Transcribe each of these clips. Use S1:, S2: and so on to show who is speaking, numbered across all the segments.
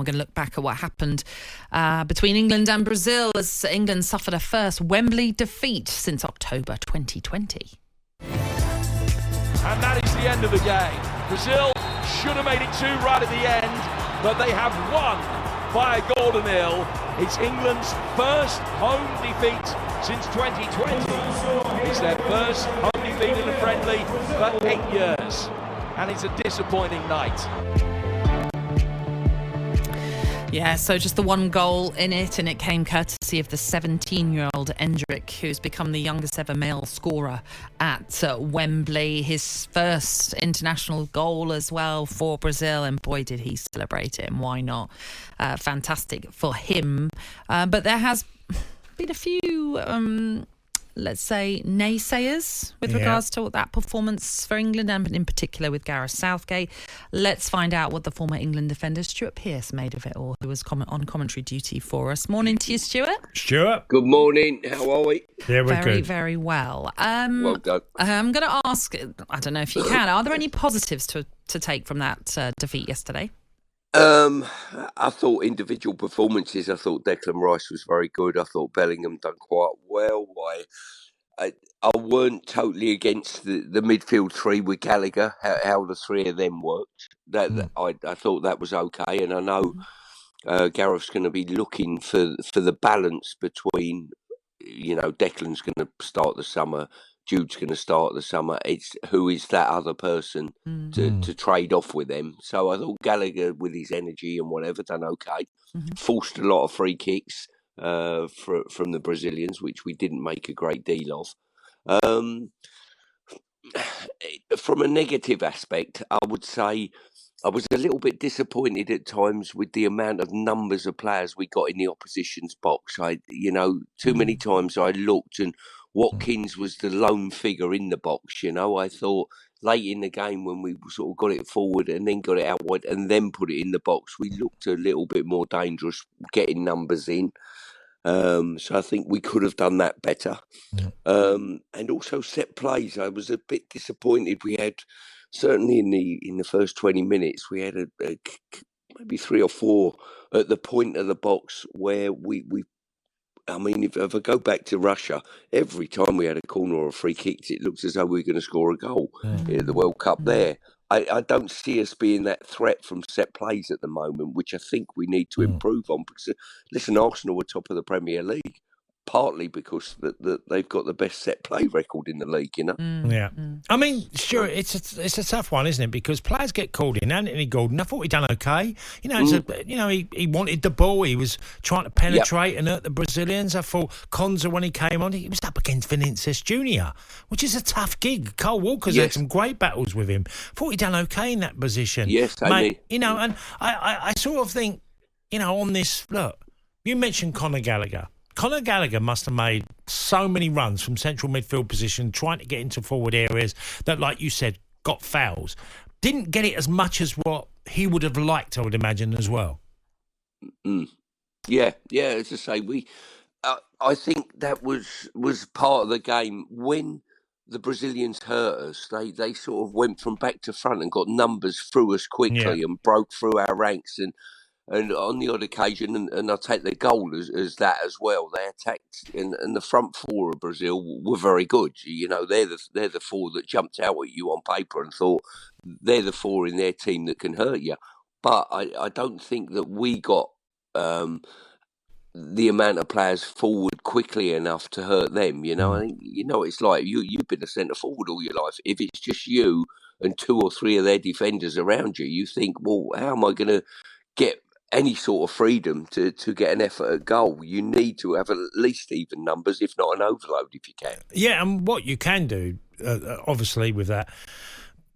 S1: we're going to look back at what happened between England and Brazil as England suffered a first Wembley defeat since October 2020.
S2: And that is the end of the game. Brazil should have made it 2 right at the end, but they have won by a goal to nil. It's England's first home defeat since 2020. It's their first home defeat in a friendly for 8 years. And it's a disappointing night.
S1: Yeah, so just the one goal in it, and it came courtesy of the 17-year-old Endrick, who's become the youngest ever male scorer at Wembley. His first international goal as well for Brazil, and boy, did he celebrate it, and why not? Fantastic for him. But there has been a few... let's say, naysayers with regards to that performance for England, and in particular with Gareth Southgate. Let's find out what the former England defender Stuart Pearce made of it all, who was on commentary duty for us. Morning to you, Stuart.
S3: Stuart.
S4: Good morning. How are we?
S3: Yeah, we're
S1: very,
S3: good.
S1: very well.
S4: Well done.
S1: I'm going to ask, I don't know if you can, are there any positives to take from that defeat yesterday?
S4: I thought individual performances. I thought Declan Rice was very good. I thought Bellingham done quite well. I weren't totally against the midfield three with Gallagher. How the three of them worked. I thought that was okay. And I know Gareth's going to be looking for the balance between, Declan's going to start the summer. Jude's going to start the summer. It's who is that other person to trade off with them. So I thought Gallagher, with his energy and whatever, done okay. Forced a lot of free kicks from the Brazilians, which we didn't make a great deal of. From a negative aspect, I would say I was a little bit disappointed at times with the amount of numbers of players we got in the opposition's box. Too many times I looked and Watkins was the lone figure in the box. I thought late in the game when we sort of got it forward and then got it out wide and then put it in the box, we looked a little bit more dangerous getting numbers in. So I think we could have done that better. And also set plays. I was a bit disappointed. We had, certainly in the first 20 minutes, we had maybe 3 or 4 at the point of the box where if I go back to Russia, every time we had a corner or a free kick, it looked as though we were going to score a goal at the World Cup there. I don't see us being that threat from set plays at the moment, which I think we need to improve on. Because, listen, Arsenal were top of the Premier League, partly because they've got the best set play record in the league,
S3: Yeah. I mean, Stuart, it's a tough one, isn't it? Because players get called in. Anthony Gordon, I thought he'd done okay. He wanted the ball. He was trying to penetrate and hurt the Brazilians. I thought Konza, when he came on, he was up against Vinicius Junior, which is a tough gig. Cole Walker's had some great battles with him. I thought he'd done okay in that position.
S4: Yes,
S3: mate. And I sort of think, on this, look, you mentioned Conor Gallagher. Conor Gallagher must have made so many runs from central midfield position, trying to get into forward areas that, like you said, got fouls. Didn't get it as much as what he would have liked, I would imagine, as well.
S4: Yeah. As I say, I think that was part of the game. When the Brazilians hurt us, they sort of went from back to front and got numbers through us quickly and broke through our ranks and on the odd occasion, and I take the goal as that as well. They attacked, and the front four of Brazil were very good. They're the 4 that jumped out at you on paper and thought they're the 4 in their team that can hurt you. But I don't think that we got the amount of players forward quickly enough to hurt them. I think it's like you've been a centre forward all your life. If it's just you and 2 or 3 of their defenders around you, you think, well, how am I going to get any sort of freedom to get an effort at goal? You need to have at least even numbers, if not an overload, if you can.
S3: Yeah, and what you can do, obviously, with that,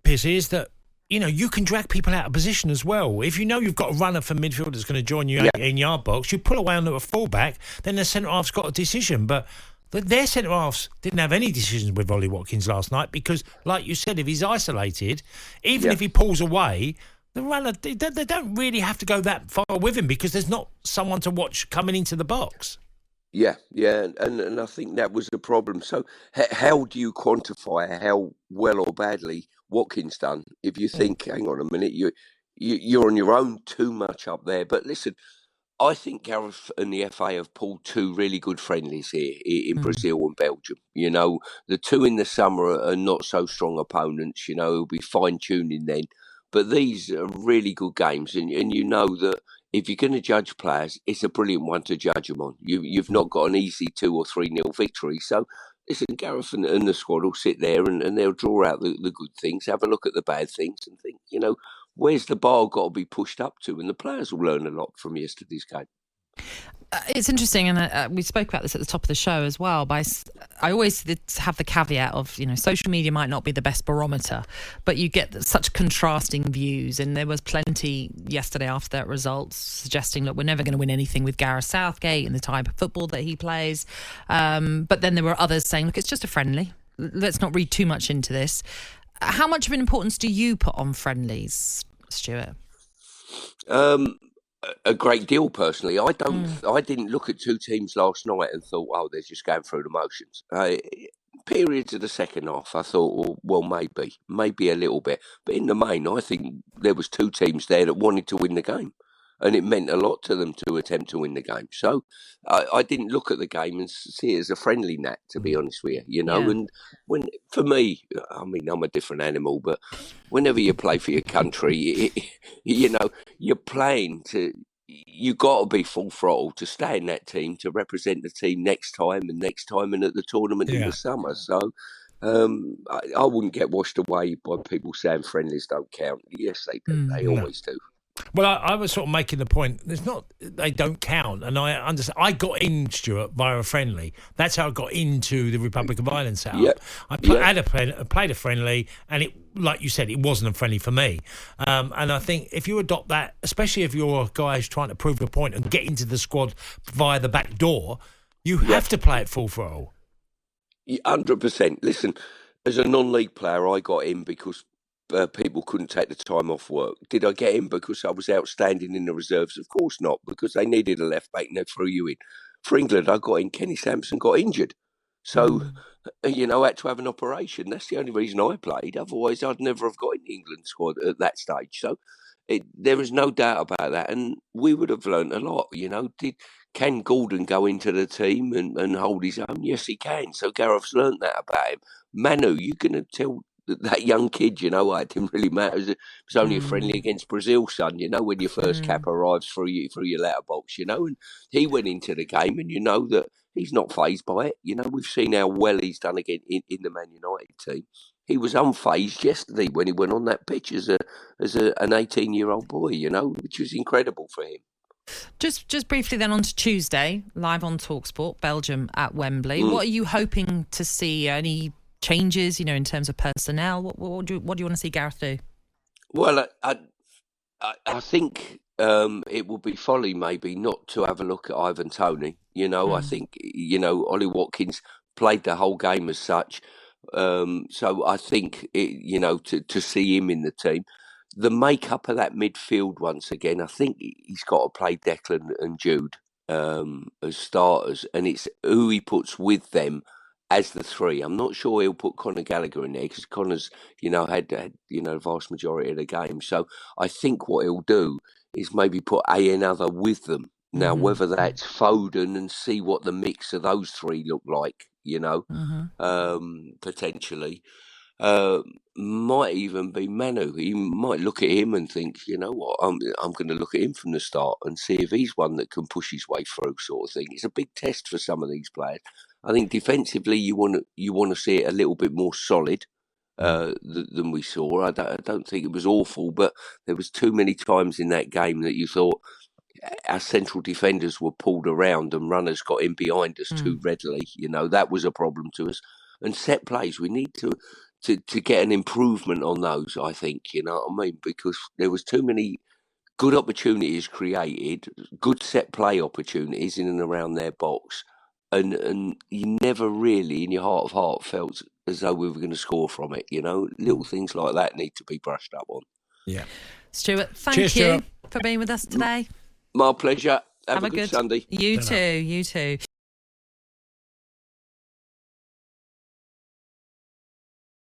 S3: Piers, is that, you can drag people out of position as well. If you've got a runner for midfield that's going to join you 18-yard box, you pull away onto a fullback, then the centre-half's got a decision. But their centre-halves didn't have any decisions with Ollie Watkins last night because, like you said, if he's isolated, even if he pulls away, the runner, they don't really have to go that far with him because there's not someone to watch coming into the box.
S4: Yeah, and I think that was the problem. So how do you quantify how well or badly Watkins done? If you think, hang on a minute, you're on your own too much up there. But listen, I think Gareth and the FA have pulled two really good friendlies here in Brazil and Belgium. You know, the two in the summer are not so strong opponents. You know, it'll be fine tuning then. But these are really good games, and you know that if you're going to judge players, it's a brilliant one to judge them on. You've not got an easy 2 or 3-0 victory. So, listen, Gareth and the squad will sit there and they'll draw out the good things, have a look at the bad things, and think, you know, where's the bar got to be pushed up to? And the players will learn a lot from yesterday's game.
S1: It's interesting, and we spoke about this at the top of the show as well. I always have the caveat of, you know, social media might not be the best barometer, but you get such contrasting views, and there was plenty yesterday after that result suggesting, look, we're never going to win anything with Gareth Southgate and the type of football that he plays. But then there were others saying, look, it's just a friendly. Let's not read too much into this. How much of an importance do you put on friendlies, Stuart?
S4: A great deal, personally. I didn't look at two teams last night and thought, oh, they're just going through the motions. Periods of the second half, I thought, well, maybe a little bit. But in the main, I think there was two teams there that wanted to win the game. And it meant a lot to them to attempt to win the game. So I didn't look at the game and see it as a friendly, Nat, to be honest with you. You know,
S1: Yeah.
S4: and for me, I mean, I'm a different animal, but whenever you play for your country, you know, you're playing to. You got to be full throttle to stay in that team, to represent the team next time and at the tournament in the summer. So I wouldn't get washed away by people saying friendlies don't count. Yes, they do. They always do.
S3: Well, I was sort of making the point. They don't count, and I understand. I got in, Stuart, via a friendly. That's how I got into the Republic of Ireland setup.
S4: Yep.
S3: I played a friendly, and it, like you said, it wasn't a friendly for me. And I think if you adopt that, especially if you're a guy who's trying to prove a point and get into the squad via the back door, you have to play it full throttle.
S4: 100%. Listen, as a non-league player, I got in because people couldn't take the time off work. Did I get in because I was outstanding in the reserves? Of course not, because they needed a left back and they threw you in. For England, I got in. Kenny Sampson got injured. So, you know, I had to have an operation. That's the only reason I played. Otherwise, I'd never have got in the England squad at that stage. So there is no doubt about that. And we would have learnt a lot, you know. Can Gordon go into the team and hold his own? Yes, he can. So Gareth's learnt that about him. Manu, you're going to tell that young kid, you know, it didn't really matter. It was only a friendly against Brazil, son, you know, when your first cap arrives through your letterbox, you know, and he went into the game and you know that he's not fazed by it. You know, we've seen how well he's done again in the Man United team. He was unfazed yesterday when he went on that pitch as an 18-year-old boy, you know, which was incredible for him.
S1: Just briefly then on to Tuesday, live on talkSPORT, Belgium at Wembley. What are you hoping to see? Any changes, you know, in terms of personnel? What do you want to see Gareth do?
S4: Well, I think it would be folly maybe not to have a look at Ivan Toney. You know, I think, you know, Ollie Watkins played the whole game as such. So I think, you know, to see him in the team. The makeup of that midfield, once again, I think he's got to play Declan and Jude as starters. And it's who he puts with them as the three. I'm not sure he'll put Conor Gallagher in there because Conor's, you know, had you know, the vast majority of the game. So I think what he'll do is maybe put another with them. Now, whether that's Foden and see what the mix of those three look like, you know, potentially. Might even be Manu. He might look at him and think, you know what, I'm going to look at him from the start and see if he's one that can push his way through, sort of thing. It's a big test for some of these players. I think defensively, you want to see it a little bit more solid than we saw. I don't think it was awful, but there was too many times in that game that you thought our central defenders were pulled around and runners got in behind us too readily. You know, that was a problem to us. And set plays, we need to get an improvement on those, I think, you know what I mean? Because there was too many good opportunities created, good set play opportunities in and around their box, and you never really, in your heart of heart, felt as though we were going to score from it, you know? Little things like that need to be brushed up on.
S3: Yeah.
S1: Stuart, thank
S3: Cheers,
S1: you
S3: Stuart.
S1: for being with us today.
S4: My pleasure. Have a
S1: good
S4: Sunday.
S1: You too.